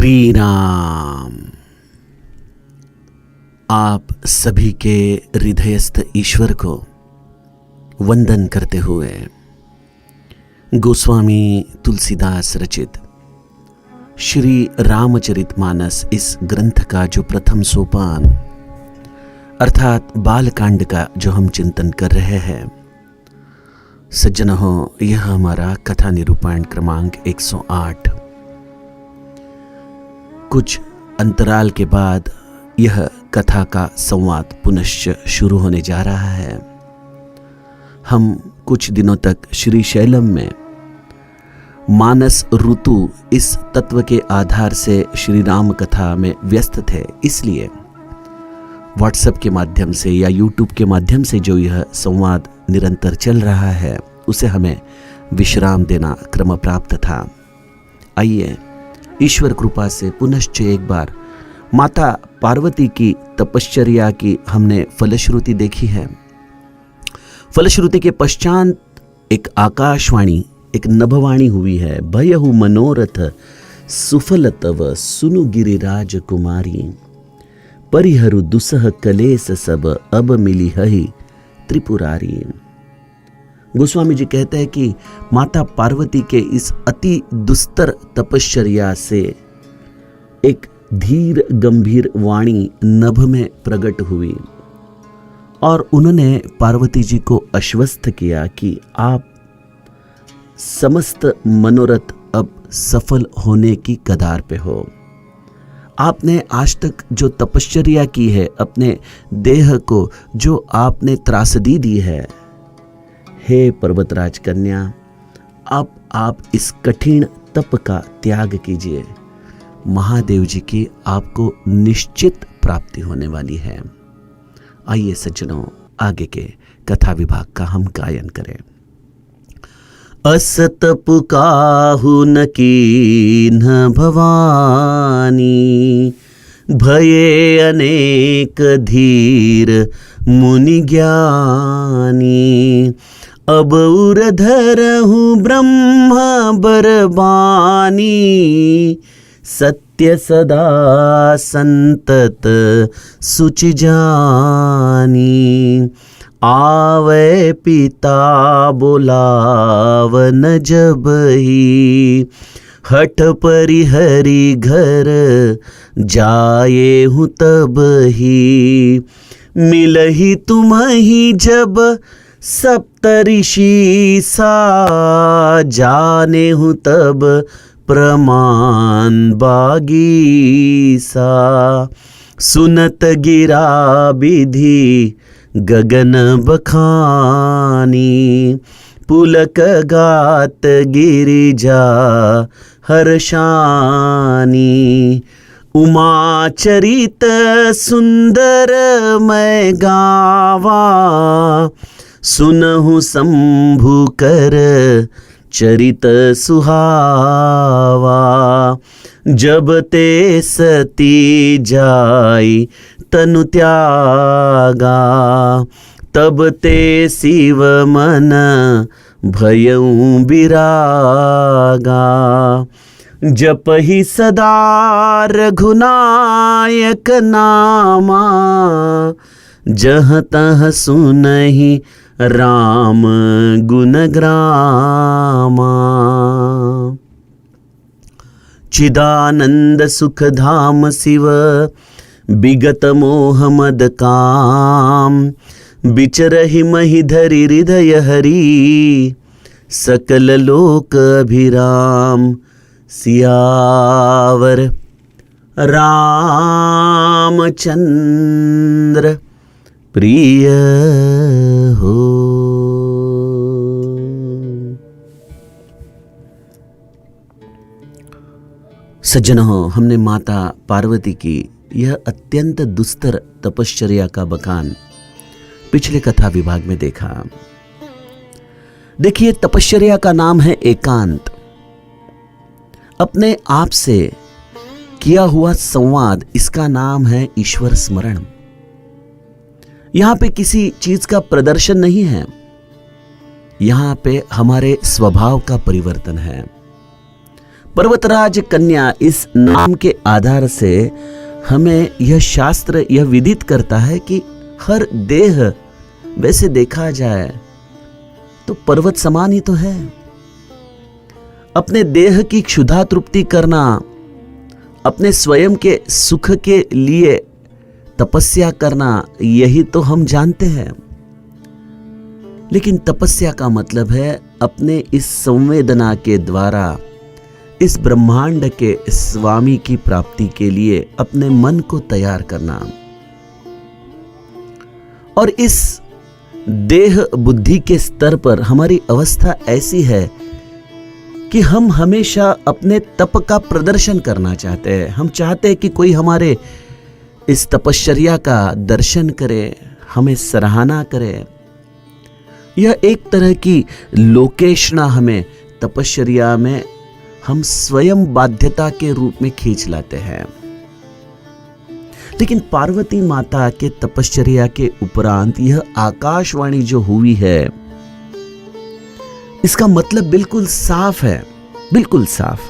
श्री राम। आप सभी के हृदयस्थ ईश्वर को वंदन करते हुए गोस्वामी तुलसीदास रचित श्री रामचरितमानस इस ग्रंथ का जो प्रथम सोपान अर्थात बालकांड का जो हम चिंतन कर रहे हैं, सज्जनों, यह हमारा कथा निरूपण क्रमांक 108। कुछ अंतराल के बाद यह कथा का संवाद पुनश्च शुरू होने जा रहा है। हम कुछ दिनों तक श्री शैलम में मानस ऋतु इस तत्व के आधार से श्री राम कथा में व्यस्त थे, इसलिए व्हाट्सएप के माध्यम से या यूट्यूब के माध्यम से जो यह संवाद निरंतर चल रहा है उसे हमें विश्राम देना क्रम प्राप्त था। आइए ईश्वर कृपा से पुनश्च एक बार माता पार्वती की तपश्चर्या की हमने फलश्रुति देखी है। फलश्रुति के पश्चात एक आकाशवाणी, एक नभवाणी हुई है। भयहु मनोरथ सुफल तव सुनु गिरिराज कुमारी, परिहरु दुसह कलेस सब अब मिली हहि त्रिपुरारी। गोस्वामी जी कहते हैं कि माता पार्वती के इस अति दुस्तर तपश्चर्या से एक धीर गंभीर वाणी नभ में प्रकट हुई और उन्होंने पार्वती जी को आश्वस्त किया कि आप समस्त मनोरथ अब सफल होने की कगार पे हो। आपने आज तक जो तपश्चर्या की है, अपने देह को जो आपने त्रासदी दी है, हे पर्वतराज कन्या, अब आप इस कठिन तप का त्याग कीजिए। महादेव जी की आपको निश्चित प्राप्ति होने वाली है। आइए सज्जनों, आगे के कथा विभाग का हम गायन करें। अस तप काहु न कीन्ह भवानी, भये अनेक धीर मुनि ज्ञानी। अब उर धरहु ब्रह्मा बरबानी, सत्य सदा संतत सुचि जानी। आवे पिता बोलावन जब ही, हठ परिहरि घर जाए हूँ तब ही। मिलही तुम्हि जब सप्तऋषि सा, जाने हूँ तब प्रमाण बागी सा। सुनत गिरा विधि गगन बखानी, पुलक गात गिरिजा हर्षानी। उमा चरित सुंदर मैं गावा, सुनहु शंभु कर चरित सुहावा। जब ते सती जाई तनु त्यागा, तब ते शिव मन भयउ बिरागा। जपहि सदा रघुनायक नामा, जहाँ तहाँ सुनहि राम गुण ग्रामा। चिदानंद सुख धाम शिव, विगत मोह मद काम। बिचरहि महि धरि हृदय हरि, सकल लोक अभिराम। सियावर रामचंद्र प्रिय हो। सज्जनों, हमने माता पार्वती की यह अत्यंत दुस्तर तपश्चर्या का बखान पिछले कथा विभाग में देखा। देखिए, तपश्चर्या का नाम है एकांत। अपने आप से किया हुआ संवाद, इसका नाम है ईश्वर स्मरण। यहां पे किसी चीज का प्रदर्शन नहीं है, यहां पे हमारे स्वभाव का परिवर्तन है। पर्वतराज कन्या इस नाम के आधार से हमें यह शास्त्र यह विदित करता है कि हर देह वैसे देखा जाए तो पर्वत समान ही तो है। अपने देह की क्षुधा तृप्ति करना, अपने स्वयं के सुख के लिए तपस्या करना, यही तो हम जानते हैं। लेकिन तपस्या का मतलब है अपने इस संवेदना के द्वारा इस ब्रह्मांड के स्वामी की प्राप्ति के लिए अपने मन को तैयार करना। और इस देह बुद्धि के स्तर पर हमारी अवस्था ऐसी है कि हम हमेशा अपने तप का प्रदर्शन करना चाहते हैं। हम चाहते हैं कि कोई हमारे इस तपश्चर्या का दर्शन करे, हमें सराहना करे। यह एक तरह की लोकेशना हमें तपश्चर्या में हम स्वयं बाध्यता के रूप में खींच लाते हैं। लेकिन पार्वती माता के तपश्चर्या के उपरांत यह आकाशवाणी जो हुई है, इसका मतलब बिल्कुल साफ है, बिल्कुल साफ।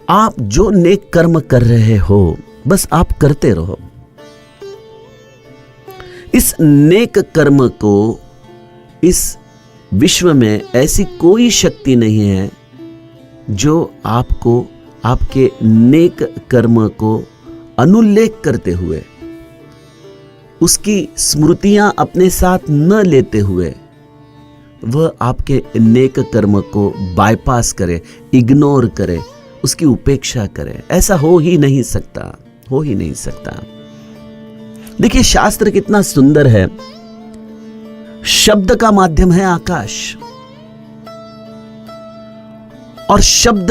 आप जो नेक कर्म कर रहे हो बस आप करते रहो। इस नेक कर्म को इस विश्व में ऐसी कोई शक्ति नहीं है जो आपको आपके नेक कर्म को अनुल्लेख करते हुए, उसकी स्मृतियां अपने साथ न लेते हुए वह आपके नेक कर्म को बाईपास करे, इग्नोर करे, उसकी उपेक्षा करे। ऐसा हो ही नहीं सकता, हो ही नहीं सकता। देखिए शास्त्र कितना सुंदर है। शब्द का माध्यम है आकाश, और शब्द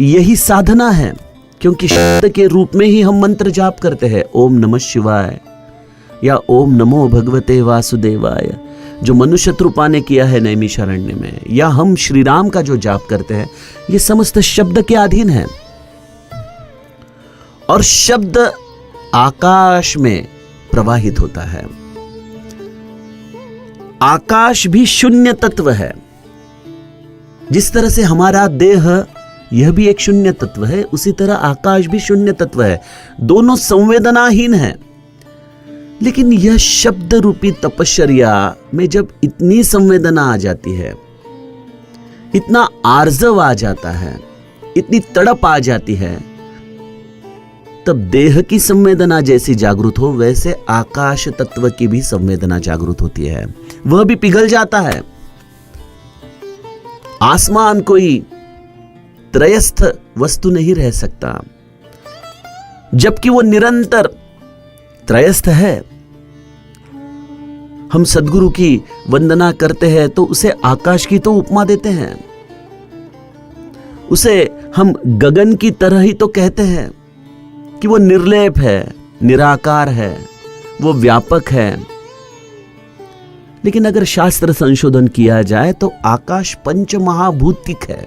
यही साधना है, क्योंकि शब्द के रूप में ही हम मंत्र जाप करते हैं। ओम नमः शिवाय या ओम नमो भगवते वासुदेवाय, जो मनुष्य रूपा ने किया है नैमिषारण्य में, या हम श्री राम का जो जाप करते हैं, ये समस्त शब्द के अधीन है। और शब्द आकाश में प्रवाहित होता है। आकाश भी शून्य तत्व है। जिस तरह से हमारा देह यह भी एक शून्य तत्व है, उसी तरह आकाश भी शून्य तत्व है। दोनों संवेदनाहीन हैं। लेकिन यह शब्द रूपी तपश्चर्या में जब इतनी संवेदना आ जाती है, इतना आर्जव आ जाता है, इतनी तड़प आ जाती है, तब देह की संवेदना जैसी जागृत हो, वैसे आकाश तत्व की भी संवेदना जागृत होती है। वह भी पिघल जाता है। आसमान कोई त्रयस्थ वस्तु नहीं रह सकता, जबकि वो निरंतर त्रयस्थ है। हम सद्गुरु की वंदना करते हैं तो उसे आकाश की तो उपमा देते हैं, उसे हम गगन की तरह ही तो कहते हैं कि वो निर्लेप है, निराकार है, वो व्यापक है। लेकिन अगर शास्त्र संशोधन किया जाए तो आकाश पंच महाभूतिक है।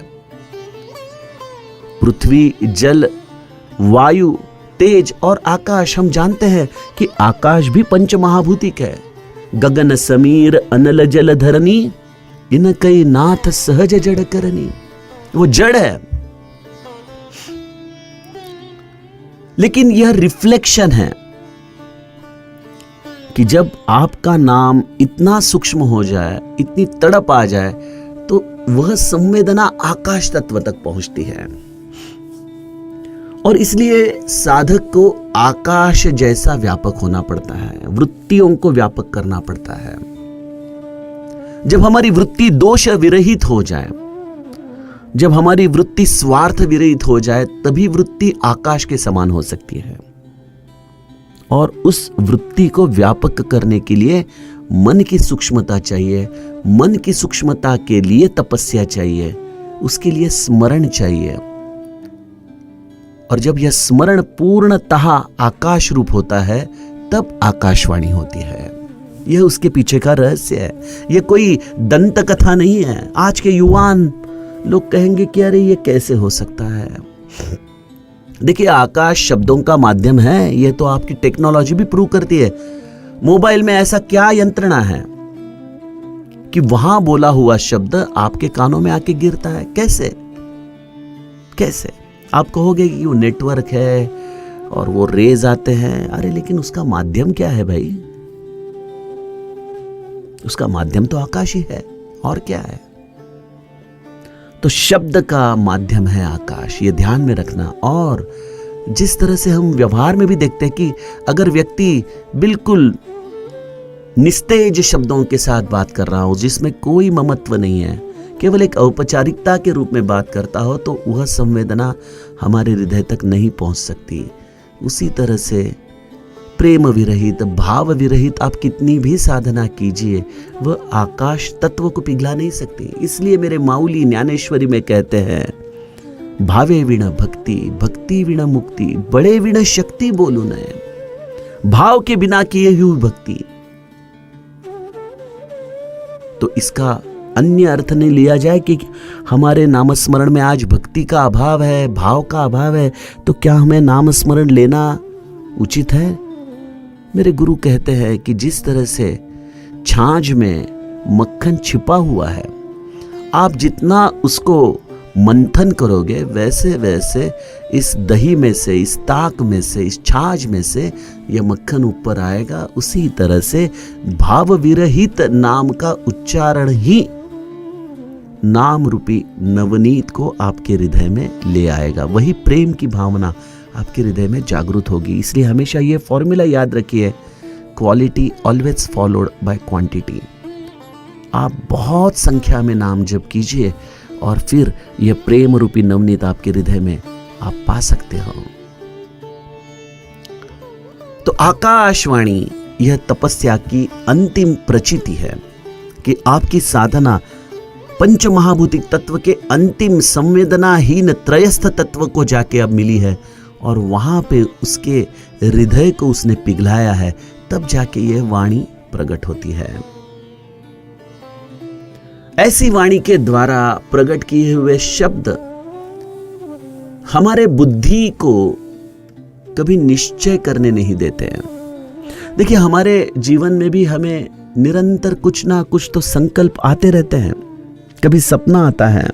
पृथ्वी, जल, वायु, तेज और आकाश, हम जानते हैं कि आकाश भी पंच महाभूतिक है। गगन समीर अनल जल धरनी, इन कई नाथ सहज जड़ करनी, वो जड़ है। लेकिन यह रिफ्लेक्शन है कि जब आपका नाम इतना सूक्ष्म हो जाए, इतनी तड़प आ जाए, तो वह संवेदना आकाश तत्व तक पहुंचती है। और इसलिए साधक को आकाश जैसा व्यापक होना पड़ता है, वृत्तियों को व्यापक करना पड़ता है। जब हमारी वृत्ति दोष विरहित हो जाए, जब हमारी वृत्ति स्वार्थ विरहित हो जाए, तभी वृत्ति आकाश के समान हो सकती है। और उस वृत्ति को व्यापक करने के लिए मन की सूक्ष्मता चाहिए। मन की सूक्ष्मता के लिए तपस्या चाहिए, उसके लिए स्मरण चाहिए। और जब यह स्मरण पूर्णतः आकाश रूप होता है, तब आकाशवाणी होती है। यह उसके पीछे का रहस्य है। यह कोई दंत कथा नहीं है। आज के युवान लोग कहेंगे कि अरे ये कैसे हो सकता है। देखिए, आकाश शब्दों का माध्यम है, यह तो आपकी टेक्नोलॉजी भी प्रूव करती है। मोबाइल में ऐसा क्या यंत्रणा है कि वहां बोला हुआ शब्द आपके कानों में आके गिरता है? कैसे? कैसे? आप कहोगे कि वो नेटवर्क है और वो रेज आते हैं। अरे लेकिन उसका माध्यम क्या है भाई? उसका माध्यम तो आकाश ही है, और क्या है? तो शब्द का माध्यम है आकाश, ये ध्यान में रखना। और जिस तरह से हम व्यवहार में भी देखते हैं कि अगर व्यक्ति बिल्कुल निस्तेज शब्दों के साथ बात कर रहा हो, जिसमें कोई ममत्व नहीं है, केवल एक औपचारिकता के रूप में बात करता हो, तो वह संवेदना हमारे हृदय तक नहीं पहुंच सकती। उसी तरह से प्रेम विरहित, भाव विरहित आप कितनी भी साधना कीजिए, वह आकाश तत्व को पिघला नहीं सकती। इसलिए मेरे माऊली ज्ञानेश्वरी में कहते हैं, भावे विण भक्ति, भक्ति विण मुक्ति, बड़े विण शक्ति बोलू नयन। भाव के बिना किए हुई भक्ति। तो इसका अन्य अर्थ नहीं लिया जाए कि हमारे नामस्मरण में आज भक्ति का अभाव है, भाव का अभाव है, तो क्या हमें नामस्मरण लेना उचित है? मेरे गुरु कहते हैं कि जिस तरह से छाछ में मक्खन छिपा हुआ है, आप जितना उसको मंथन करोगे, वैसे वैसे इस दही में से, इस ताक में से, इस छाछ में से यह मक्खन ऊपर आएगा। उसी तरह से भाव विरहित नाम का उच्चारण ही नाम रूपी नवनीत को आपके हृदय में ले आएगा। वही प्रेम की भावना आपके हृदय में जागृत होगी। इसलिए हमेशा ये फॉर्मूला याद रखिए, quality always followed by quantity. आप बहुत संख्या में नाम जप कीजिए और फिर यह प्रेम रूपी नवनीत आपके हृदय में आप पा सकते हो। तो आकाशवाणी यह तपस्या की अंतिम प्रचिति है कि आपकी साधना पंच महाभूतिक तत्व के अंतिम संवेदनाहीन त्रयस्थ तत्व को जाके अब मिली है, और वहां पे उसके हृदय को उसने पिघलाया है, तब जाके यह वाणी प्रकट होती है। ऐसी वाणी के द्वारा प्रकट किए हुए शब्द हमारे बुद्धि को कभी निश्चय करने नहीं देते हैं। देखिए, हमारे जीवन में भी हमें निरंतर कुछ ना कुछ तो संकल्प आते रहते हैं। कभी सपना आता है,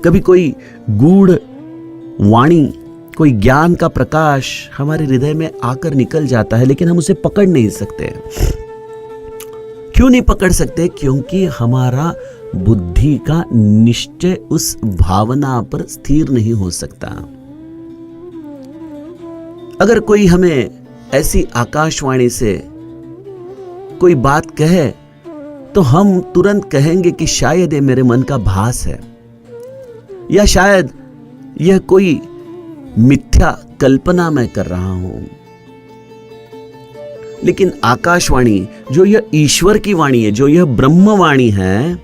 कभी कोई गूढ़ वाणी, कोई ज्ञान का प्रकाश हमारे हृदय में आकर निकल जाता है, लेकिन हम उसे पकड़ नहीं सकते। क्यों नहीं पकड़ सकते? क्योंकि हमारा बुद्धि का निश्चय उस भावना पर स्थिर नहीं हो सकता। अगर कोई हमें ऐसी आकाशवाणी से कोई बात कहे, तो हम तुरंत कहेंगे कि शायद ये मेरे मन का भास है, या शायद यह कोई मिथ्या कल्पना मैं कर रहा हूं। लेकिन आकाशवाणी, जो यह ईश्वर की वाणी है, जो यह ब्रह्मवाणी है,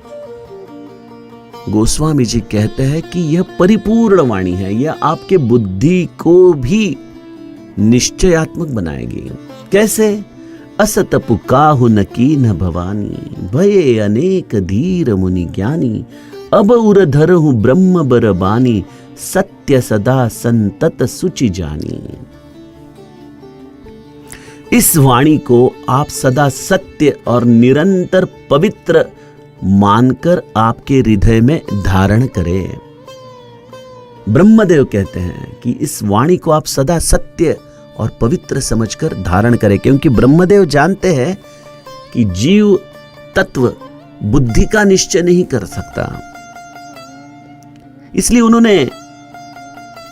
गोस्वामी जी कहते हैं कि यह परिपूर्ण वाणी है। यह आपके बुद्धि को भी निश्चयात्मक बनाएगी। कैसे? असत पुकाहु न की न भवानी, भये अनेक धीर मुनि ज्ञानी, अब उर धरहु ब्रह्म बर बानी, सत्य सदा संतत सुचि जानी। इस वाणी को आप सदा सत्य और निरंतर पवित्र मानकर आपके हृदय में धारण करें। ब्रह्मदेव कहते हैं कि इस वाणी को आप सदा सत्य और पवित्र समझकर धारण करें, क्योंकि ब्रह्मदेव जानते हैं कि जीव तत्व बुद्धि का निश्चय नहीं कर सकता। इसलिए उन्होंने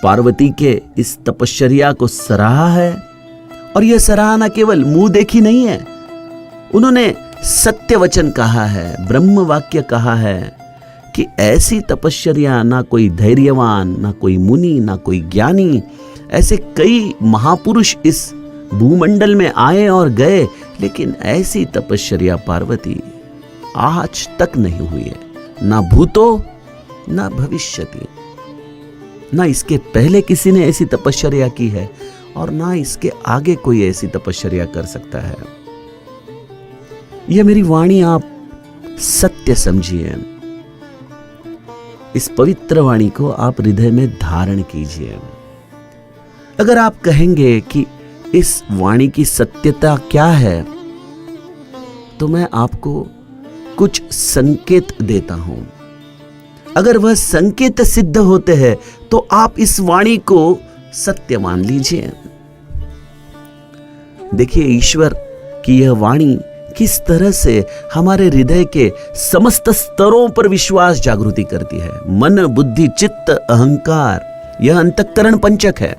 पार्वती के इस तपश्चर्या को सराहा है, और यह सराहना केवल मुंह देखी नहीं है। उन्होंने सत्य वचन कहा है, ब्रह्म वाक्य कहा है कि ऐसी तपश्चर्या ना कोई धैर्यवान, ना कोई मुनि, ना कोई ज्ञानी, ऐसे कई महापुरुष इस भूमंडल में आए और गए, लेकिन ऐसी तपश्चर्या पार्वती आज तक नहीं हुई है। ना भूतो ना भविष्यति, ना इसके पहले किसी ने ऐसी तपश्चर्या की है, और ना इसके आगे कोई ऐसी तपश्चर्या कर सकता है। यह मेरी वाणी आप सत्य समझिए। इस पवित्र वाणी को आप हृदय में धारण कीजिए। अगर आप कहेंगे कि इस वाणी की सत्यता क्या है, तो मैं आपको कुछ संकेत देता हूं। अगर वह संकेत सिद्ध होते हैं तो आप इस वाणी को सत्य मान लीजिए। देखिए, ईश्वर की यह वाणी किस तरह से हमारे हृदय के समस्त स्तरों पर विश्वास जागृति करती है। मन, बुद्धि, चित्त, अहंकार, यह अंतःकरण पंचक है।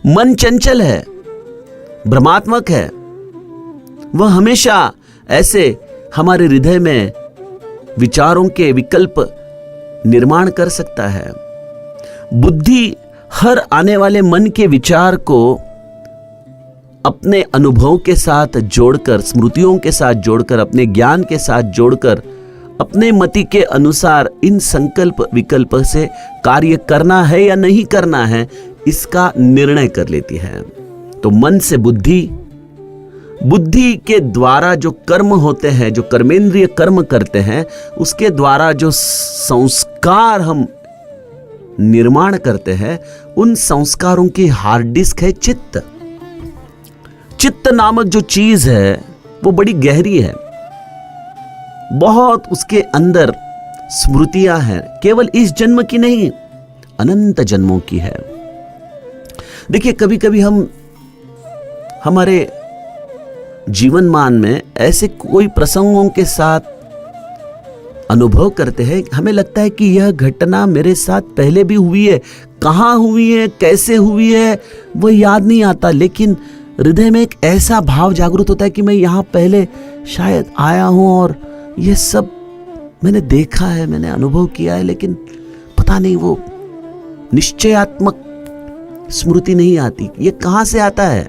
मन चंचल है, भ्रमात्मक है, वह हमेशा ऐसे हमारे हृदय में विचारों के विकल्प निर्माण कर सकता है। बुद्धि हर आने वाले मन के विचार को अपने अनुभव के साथ जोड़कर, स्मृतियों के साथ जोड़कर, अपने ज्ञान के साथ जोड़कर, अपने मति के अनुसार इन संकल्प विकल्प से कार्य करना है या नहीं करना है, इसका निर्णय कर लेती है। तो मन से बुद्धि, बुद्धि के द्वारा जो कर्म होते हैं, जो कर्मेंद्रिय कर्म करते हैं, उसके द्वारा जो संस्कार हम निर्माण करते हैं, उन संस्कारों की हार्ड डिस्क है चित्त। चित्त नामक जो चीज है वो बड़ी गहरी है, बहुत उसके अंदर स्मृतियां हैं, केवल इस जन्म की नहीं, अनंत जन्मों की है। देखिए, कभी कभी हम हमारे जीवनमान में ऐसे कोई प्रसंगों के साथ अनुभव करते हैं, हमें लगता है कि यह घटना मेरे साथ पहले भी हुई है, कहाँ हुई है, कैसे हुई है, वो याद नहीं आता, लेकिन हृदय में एक ऐसा भाव जागृत होता है कि मैं यहाँ पहले शायद आया हूँ और ये सब मैंने देखा है, मैंने अनुभव किया है, लेकिन पता नहीं, वो निश्चयात्मक स्मृति नहीं आती। ये कहाँ से आता है?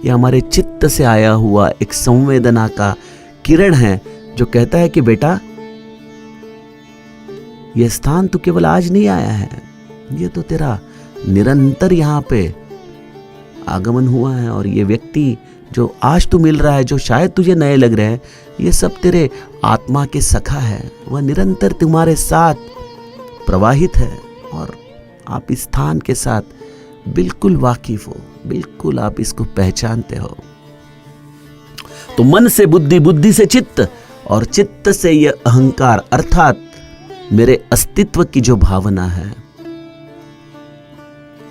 ये हमारे चित्त से आया हुआ एक संवेदना का किरण है जो कहता है कि बेटा, यह स्थान तो केवल आज नहीं आया है, ये तो तेरा निरंतर यहाँ पे आगमन हुआ है, और ये व्यक्ति जो आज तू मिल रहा है, जो शायद तुझे नए लग रहे हैं, ये सब तेरे आत्मा के सखा है, वह निरंतर तुम्हारे साथ प्रवाहित है, और आप इस स्थान के साथ बिल्कुल वाकिफ हो, बिल्कुल आप इसको पहचानते हो। तो मन से बुद्धि, बुद्धि से चित्त, और चित्त से यह अहंकार, अर्थात मेरे अस्तित्व की जो भावना है।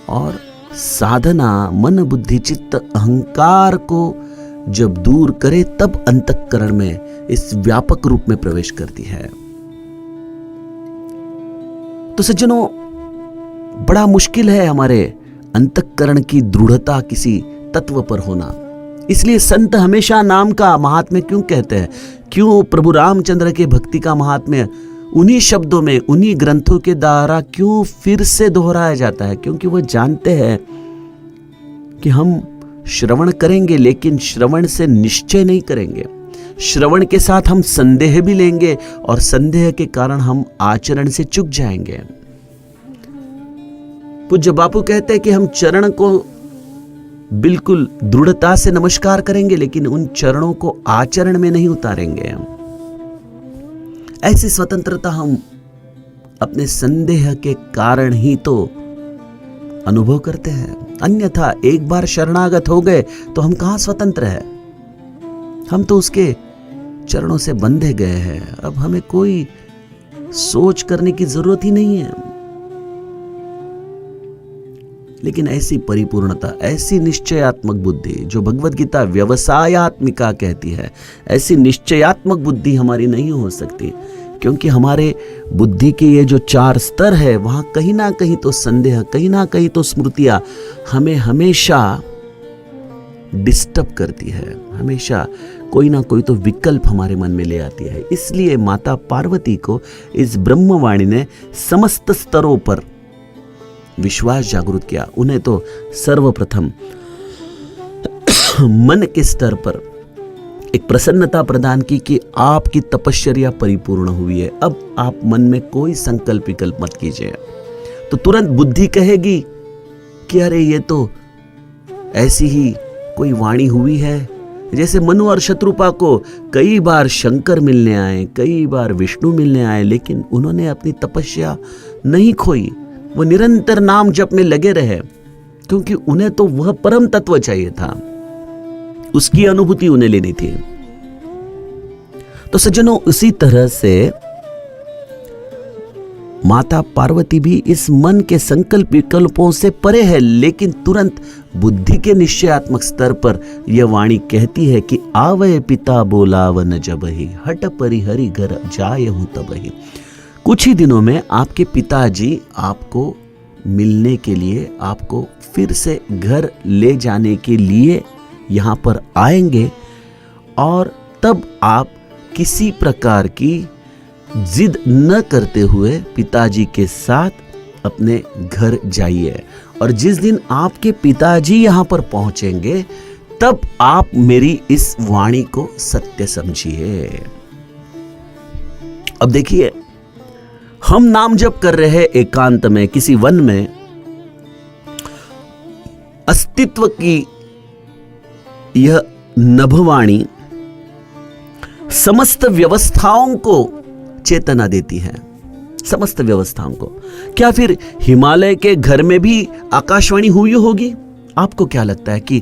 और साधना मन, बुद्धि, चित्त, अहंकार को जब दूर करे तब अंतःकरण में इस व्यापक रूप में प्रवेश करती है। तो सज्जनों, बड़ा मुश्किल है हमारे अंतःकरण की दृढ़ता किसी तत्व पर होना। इसलिए संत हमेशा नाम का महात्म्य क्यों कहते हैं, क्यों प्रभु रामचंद्र के भक्ति का महात्म्य उन्हीं शब्दों में, उन्हीं ग्रंथों के द्वारा क्यों फिर से दोहराया जाता है? क्योंकि वो जानते हैं कि हम श्रवण करेंगे, लेकिन श्रवण से निश्चय नहीं करेंगे। श्रवण के साथ हम संदेह भी लेंगे, और संदेह के कारण हम आचरण से चूक जाएंगे। पूज्य बापू कहते हैं कि हम चरण को बिल्कुल दृढ़ता से नमस्कार करेंगे, लेकिन उन चरणों को आचरण में नहीं उतारेंगे। ऐसी स्वतंत्रता हम अपने संदेह के कारण ही तो अनुभव करते हैं, अन्यथा एक बार शरणागत हो गए तो हम कहां स्वतंत्र हैं? हम तो उसके चरणों से बंधे गए हैं। अब हमें कोई सोच करने की जरूरत ही नहीं है। लेकिन ऐसी परिपूर्णता, ऐसी निश्चयात्मक बुद्धि जो भगवद गीता व्यवसायात्मिका कहती है, ऐसी निश्चयात्मक बुद्धि हमारी नहीं हो सकती, क्योंकि हमारे बुद्धि के ये जो 4 स्तर है, वहां कहीं ना कहीं तो संदेह, कहीं ना कहीं तो स्मृतियां हमें हमेशा डिस्टर्ब करती है, हमेशा कोई ना कोई तो विकल्प हमारे मन में ले आती है। इसलिए माता पार्वती को इस ब्रह्मवाणी ने समस्त स्तरों पर विश्वास जागृत किया। उन्हें तो सर्वप्रथम मन के स्तर पर एक प्रसन्नता प्रदान की कि आपकी तपश्चर्या परिपूर्ण हुई है, अब आप मन में कोई संकल्प विकल्प मत कीजिए। तो तुरंत बुद्धि कहेगी कि अरे ये तो ऐसी ही कोई वाणी हुई है। जैसे मनु और शत्रुपा को कई बार शंकर मिलने आए, कई बार विष्णु मिलने आए, लेकिन उन्होंने अपनी तपस्या नहीं खोई, वो निरंतर नाम जप में लगे रहे, क्योंकि उन्हें तो वह परम तत्व चाहिए था, उसकी अनुभूति उन्हें लेनी थी। तो सज्जनों, उसी तरह से माता पार्वती भी इस मन के संकल्प विकल्पों से परे है, लेकिन तुरंत बुद्धि के निश्चयात्मक स्तर पर यह वाणी कहती है कि आवय पिता बोलावन जबहि हट परिहरि घर जाय हूं तबहि। कुछ ही दिनों में आपके पिताजी आपको मिलने के लिए, आपको फिर से घर ले जाने के लिए यहाँ पर आएंगे, और तब आप किसी प्रकार की जिद न करते हुए पिताजी के साथ अपने घर जाइए। और जिस दिन आपके पिताजी यहाँ पर पहुंचेंगे तब आप मेरी इस वाणी को सत्य समझिए। अब देखिए, हम नाम जप कर रहे हैं एकांत में, किसी वन में। अस्तित्व की यह नभवाणी समस्त व्यवस्थाओं को चेतना देती है, समस्त व्यवस्थाओं को। क्या फिर हिमालय के घर में भी आकाशवाणी हुई होगी? आपको क्या लगता है कि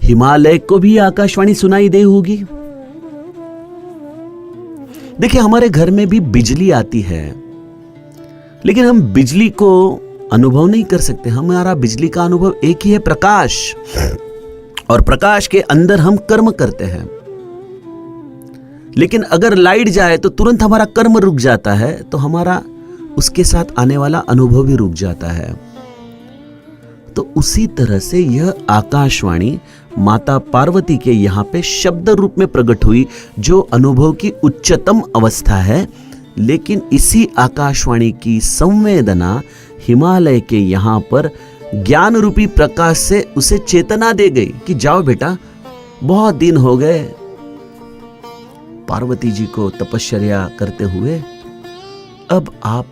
हिमालय को भी आकाशवाणी सुनाई दे होगी? देखिए, हमारे घर में भी बिजली आती है, लेकिन हम बिजली को अनुभव नहीं कर सकते। हमारा बिजली का अनुभव एक ही है, प्रकाश, और प्रकाश के अंदर हम कर्म करते हैं। लेकिन अगर लाइट जाए तो तुरंत हमारा कर्म रुक जाता है, तो हमारा उसके साथ आने वाला अनुभव भी रुक जाता है। तो उसी तरह से यह आकाशवाणी माता पार्वती के यहाँ पे शब्द रूप में प्रकट हुई, जो अनुभव की उच्चतम अवस्था है। लेकिन इसी आकाशवाणी की संवेदना हिमालय के यहाँ पर ज्ञान रूपी प्रकाश से उसे चेतना दे गई कि जाओ बेटा, बहुत दिन हो गए पार्वती जी को तपश्चर्या करते हुए, अब आप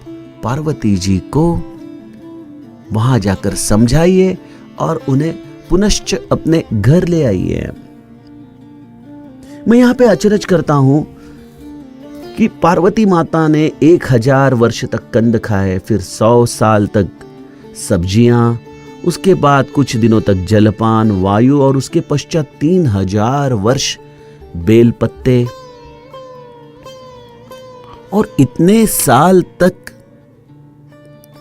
पार्वती जी को वहां जाकर समझाइए और उन्हें पुनश्च अपने घर ले आइए। मैं यहां पे अचरज करता हूं कि पार्वती माता ने 1000 वर्ष तक कंद खाए, फिर 100 साल तक सब्जियां, उसके बाद कुछ दिनों तक जलपान, वायु, और उसके पश्चात 3000 वर्ष बेल पत्ते, और इतने साल तक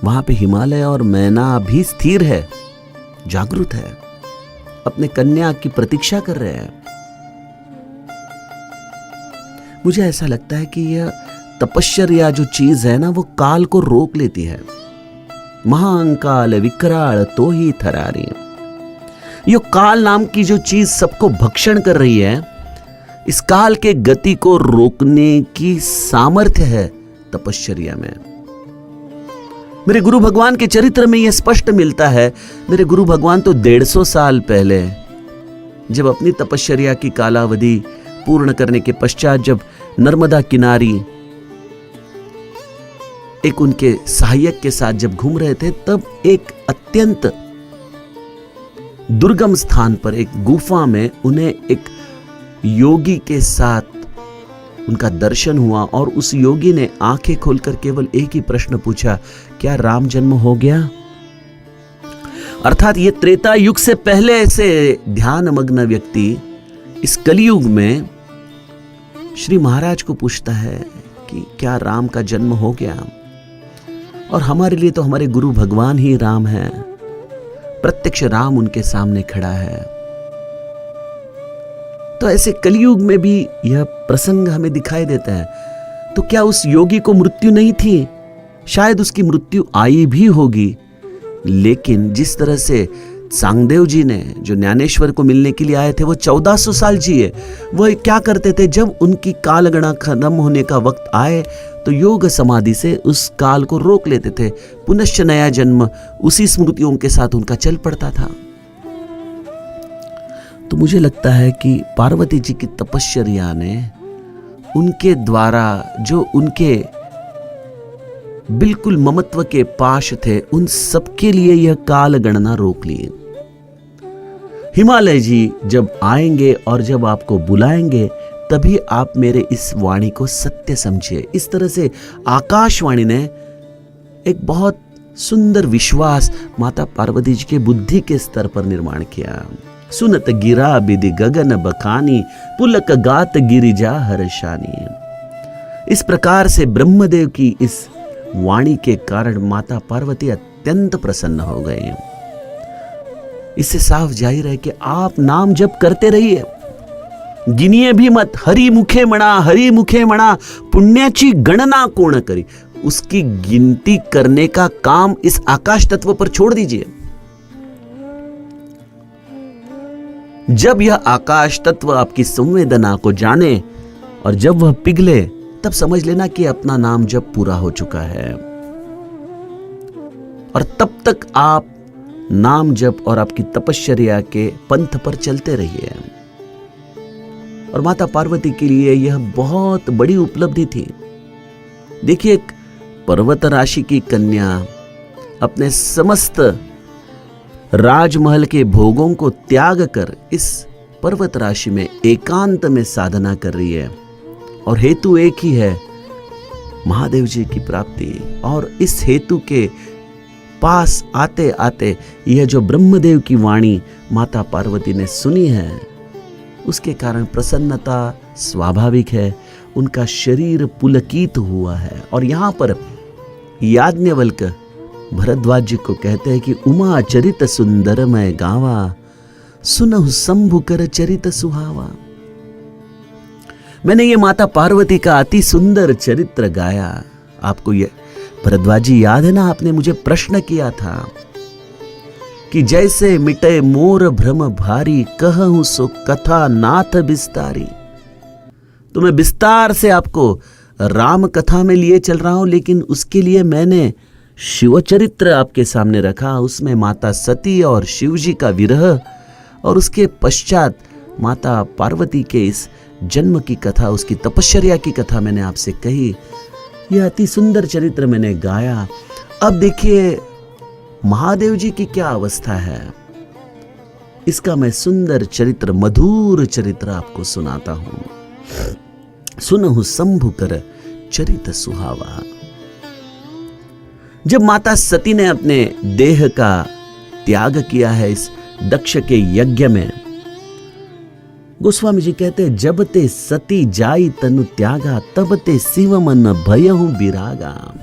वहां पे हिमालय और मैना भी स्थिर है, जागरूक है, अपने कन्या की प्रतीक्षा कर रहे हैं। मुझे ऐसा लगता है कि यह तपश्चर्या जो चीज है ना, वो काल को रोक लेती है। महाकाल विकराल तो ही थरारी, यो काल नाम की जो चीज सबको भक्षण कर रही है, इस काल के गति को रोकने की सामर्थ्य है तपश्चर्या में। मेरे गुरु भगवान के चरित्र में यह स्पष्ट मिलता है। मेरे गुरु भगवान तो 150 साल पहले, जब अपनी तपश्चर्या की कालावधि पूर्ण करने के पश्चात, जब नर्मदा किनारी एक उनके सहायक के साथ जब घूम रहे थे, तब एक अत्यंत दुर्गम स्थान पर, एक गुफा में, उन्हें एक योगी के साथ उनका दर्शन हुआ, और उस योगी ने आंखें खोलकर केवल एक ही प्रश्न पूछा, क्या राम जन्म हो गया? अर्थात ये त्रेता युग से पहले से ध्यान मग्न व्यक्ति इस कलयुग में श्री महाराज को पूछता है कि क्या राम का जन्म हो गया? और हमारे लिए तो हमारे गुरु भगवान ही राम है, प्रत्यक्ष राम उनके सामने खड़ा है। तो ऐसे कलयुग में भी यह प्रसंग हमें दिखाई देता है। तो क्या उस योगी को मृत्यु नहीं थी? शायद उसकी मृत्यु आई भी होगी, लेकिन जिस तरह से सांगदेव जी ने, जो ज्ञानेश्वर को मिलने के लिए आए थे, वो 1400 साल जिए। वो क्या करते थे, जब उनकी कालगणना खत्म होने का वक्त आए तो योग समाधि से उस काल को रोक लेते थे। पुनश्च नया जन्म उसी स्मृतियों के साथ उनका चल पड़ता था। तो मुझे लगता है कि पार्वती जी की तपश्चर्या ने उनके द्वारा, जो उनके बिल्कुल ममत्व के पाश थे, उन सबके लिए यह काल गणना रोक ली। हिमालय जी जब आएंगे और जब आपको बुलाएंगे, तभी आप मेरे इस वाणी को सत्य समझिए। इस तरह से आकाशवाणी ने एक बहुत सुंदर विश्वास माता पार्वती जी के बुद्धि के स्तर पर निर्माण किया। सुनत गिरा बिधि गगन बखानी, पुलक गात गिरिजा हर्षानी। इस प्रकार से ब्रह्मदेव की इस वाणी के कारण माता पार्वती अत्यंत प्रसन्न हो गई। इससे साफ जाहिर है कि आप नाम जप करते रहिए, गिनिये भी मत। हरि मुखे म्हणा पुण्याची गणना कोण करी। उसकी गिनती करने का काम इस आकाश तत्व पर छोड़ दीजिए। जब यह आकाश तत्व आपकी संवेदना को जाने और जब वह पिघले, तब समझ लेना कि अपना नाम जब पूरा हो चुका है। और तब तक आप नाम जप और आपकी तपश्चर्या के पंथ पर चलते रहिए। और माता पार्वती के लिए यह बहुत बड़ी उपलब्धि थी। देखिए, एक पर्वत राशि की कन्या अपने समस्त राजमहल के भोगों को त्याग कर इस पर्वत राशि में एकांत में साधना कर रही है, और हेतु एक ही है, महादेव जी की प्राप्ति। और इस हेतु के पास आते आते यह जो ब्रह्मदेव की वाणी माता पार्वती ने सुनी है, उसके कारण प्रसन्नता स्वाभाविक है। उनका शरीर पुलकित हुआ है। और यहां पर याज्ञवल्क भरद्वाज जी को कहते हैं कि उमा चरित सुंदर मैं गावा, सुनहु शंभु कर चरित सुहावा। मैंने ये माता पार्वती का अति सुंदर चरित्र गाया। आपको ये भरद्वाज जी याद है ना, आपने मुझे प्रश्न किया था कि जैसे मिटे मोर भ्रम भारी, कहूं सो कथा नाथ विस्तारी। तो मैं विस्तार से आपको राम कथा में लिए चल रहा हूं, लेकिन उसके लिए मैंने शिव चरित्र आपके सामने रखा। उसमें माता सती और शिव जी का विरह, और उसके पश्चात माता पार्वती के इस जन्म की कथा, उसकी तपश्चर्या की कथा मैंने आपसे कही। यह अति सुंदर चरित्र मैंने गाया। अब देखिए महादेव जी की क्या अवस्था है, इसका मैं सुंदर चरित्र, मधुर चरित्र आपको सुनाता हूं। सुनहु शंभु कर चरित सुहावा। जब माता सती ने अपने देह का त्याग किया है इस दक्ष के यज्ञ में, गोस्वामी जी कहते हैं, जब ते सती जाई तनु त्यागा, तब ते शिव मन भयहु विरागा।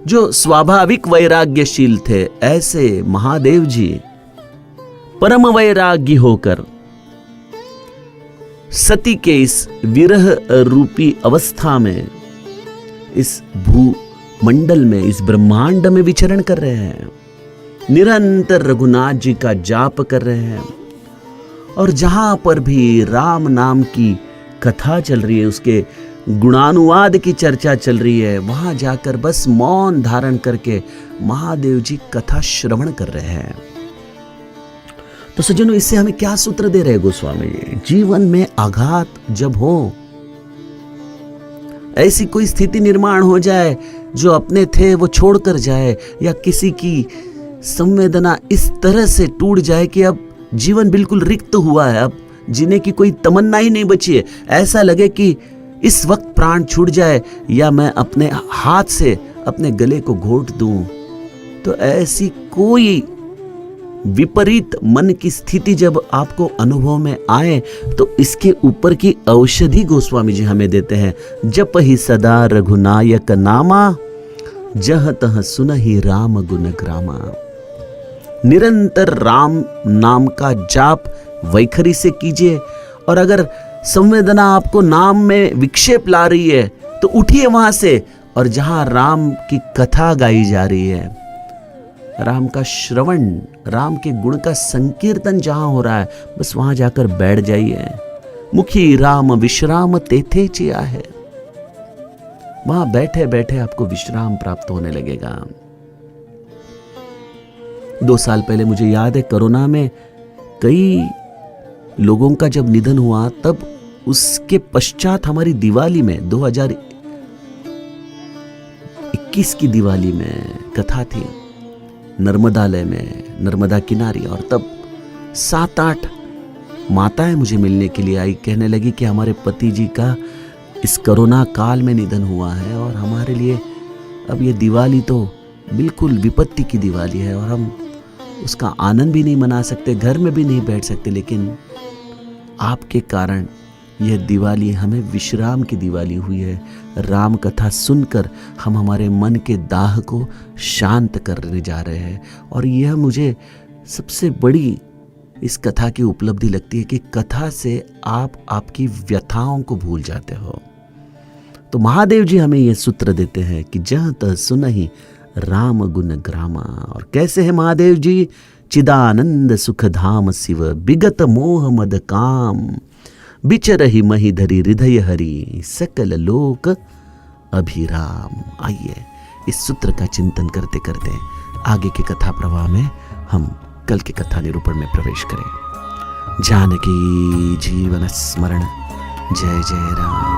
जो स्वाभाविक वैराग्यशील थे, ऐसे महादेव जी परम वैराग्य होकर सती के इस विरह रूपी अवस्था में, इस भूमंडल में, इस ब्रह्मांड में विचरण कर रहे हैं। निरंतर रघुनाथ जी का जाप कर रहे हैं, और जहां पर भी राम नाम की कथा चल रही है, उसके गुणानुवाद की चर्चा चल रही है, वहां जाकर बस मौन धारण करके महादेव जी कथा श्रवण कर रहे हैं। तो सज्जनों, इससे हमें क्या सूत्र दे रहे हैं गोस्वामी जी? जीवन में आघात जब हो, ऐसी कोई स्थिति निर्माण हो जाए जो अपने थे वो छोड़कर जाए, या किसी की संवेदना इस तरह से टूट जाए कि अब जीवन बिल्कुल रिक्त हुआ है, अब जीने की कोई तमन्ना ही नहीं बची है, ऐसा लगे कि इस वक्त प्राण छूट जाए या मैं अपने हाथ से अपने गले को घोंट दूं, तो ऐसी कोई विपरीत मन की स्थिति जब आपको अनुभव में आए, तो इसके ऊपर की औषधि गोस्वामी जी हमें देते हैं। जप ही सदा रघुनायक नामा, जह तह सुनहि राम गुण ग्रामा। निरंतर राम नाम का जाप वैखरी से कीजिए, और अगर संवेदना आपको नाम में विक्षेप ला रही है तो उठिए वहां से, और जहां राम की कथा गाई जा रही है, राम का श्रवण, राम के गुण का संकीर्तन जहां हो रहा है, बस वहां जाकर बैठ जाइए। मुखी राम विश्राम तेथे चिया है, वहां बैठे बैठे आपको विश्राम प्राप्त होने लगेगा। 2 साल पहले मुझे याद है, कोरोना में कई लोगों का जब निधन हुआ, तब उसके पश्चात हमारी दिवाली में 2021 की दिवाली में कथा थी नर्मदालय में, नर्मदा किनारी। और तब 7-8 माताएं मुझे मिलने के लिए आई, कहने लगी कि हमारे पति जी का इस कोरोना काल में निधन हुआ है, और हमारे लिए अब ये दिवाली तो बिल्कुल विपत्ति की दिवाली है, और हम उसका आनंद भी नहीं मना सकते, घर में भी नहीं बैठ सकते, लेकिन आपके कारण यह दिवाली हमें विश्राम की दिवाली हुई है। राम कथा सुनकर हम हमारे मन के दाह को शांत करने जा रहे हैं। और यह मुझे सबसे बड़ी इस कथा की उपलब्धि लगती है कि कथा से आप आपकी व्यथाओं को भूल जाते हो। तो महादेव जी हमें यह सूत्र देते हैं कि जह तह सुनहि राम गुण ग्रामा। और कैसे है महादेव जी? चिदानंद सुख धाम शिव बिगत मोह मद काम, बिचरहि मही धरी हृदय हरि सकल लोक अभिराम। आइए इस सूत्र का चिंतन करते करते आगे के कथा प्रवाह में हम कल के कथा निरूपण में प्रवेश करें। जानकी जीवन स्मरण। जय जय राम।